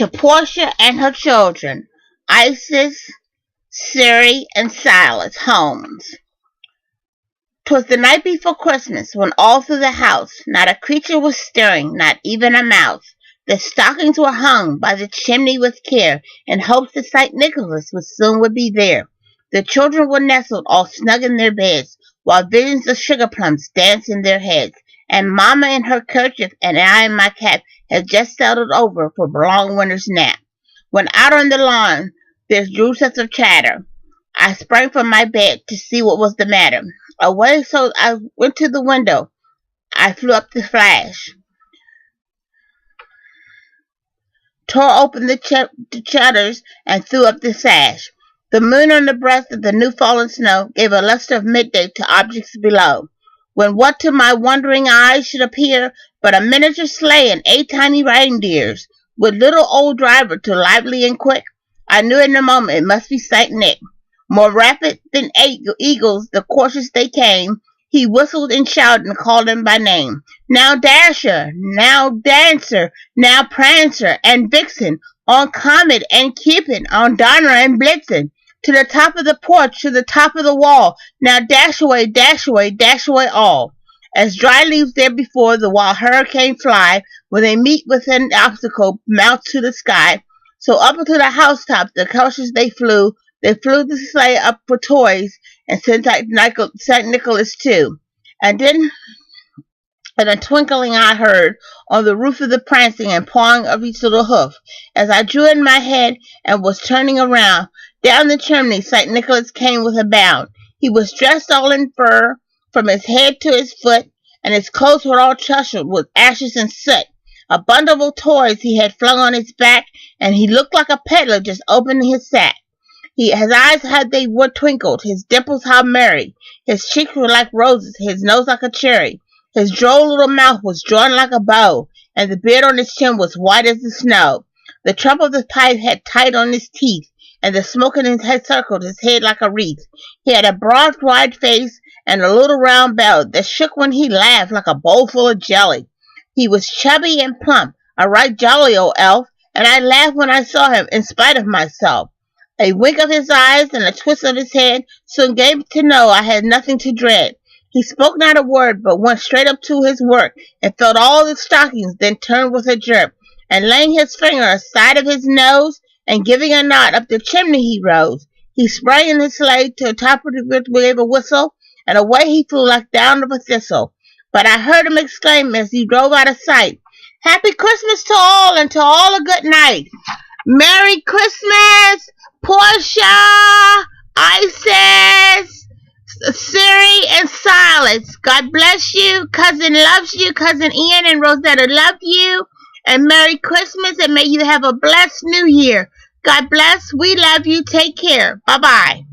to Portia and her children, Isis, Siri, and Silas Holmes. 'Twas the night before Christmas, when all through the house not a creature was stirring, not even a mouse. The stockings were hung by the chimney with care, in hopes that St. Nicholas would be there. The children were nestled all snug in their beds, while visions of sugar plums danced in their heads, and Mamma in her kerchief and I in my cap had just settled over for a long winter's nap. When out on the lawn there grew such a chatter, I sprang from my bed to see what was the matter. Away, so I went to the window. I flew up the flash, tore open the shutters, and threw up the sash. The moon on the breast of the new-fallen snow gave a lustre of midday to objects below, when what to my wondering eyes should appear but a miniature sleigh and 8 tiny reindeers, with little old driver to lively and quick. I knew in a moment it must be Saint Nick. More rapid than eagles, the coursers they came. He whistled and shouted and called them by name. Now Dasher, now Dancer, now Prancer and Vixen, on Comet and Cupid, on Donner and Blitzen, to the top of the porch, to the top of the wall. Now dash away, dash away, dash away all. As dry leaves there before the wild hurricane fly, when they meet with an obstacle, mount to the sky. So up into the housetops the coursers they flew the sleigh up for toys, and St. Nicholas too. And then in a twinkling I heard, on the roof of the prancing and pawing of each little hoof, as I drew in my head and was turning around, down the chimney St. Nicholas came with a bound. He was dressed all in fur, from his head to his foot, and his clothes were all tousled with ashes and soot. A bundle of toys he had flung on his back, and he looked like a peddler just opening his sack. His eyes they were twinkled, his dimples how merry, his cheeks were like roses, his nose like a cherry, his droll little mouth was drawn like a bow, and the beard on his chin was white as the snow. The trump of the pipe had tight on his teeth, and the smoke in his head circled his head like a wreath. He had a broad, wide face, and a little round belly that shook when he laughed like a bowl full of jelly. He was chubby and plump, a right jolly old elf, and I laughed when I saw him in spite of myself. A wink of his eyes and a twist of his head soon gave to know I had nothing to dread. He spoke not a word, but went straight up to his work, and filled all the stockings, then turned with a jerk, and laying his finger aside of his nose, and giving a nod up the chimney he rose. He sprang in his sleigh to the top of the gave a whistle, and away he flew like down of a thistle. But I heard him exclaim as he drove out of sight, "Happy Christmas to all, and to all a good night. Merry Christmas, Portia, Isis, Siri, and Silas. God bless you. Cousin loves you. Cousin Ian and Rosetta love you. And Merry Christmas, and may you have a blessed New Year. God bless. We love you. Take care. Bye-bye."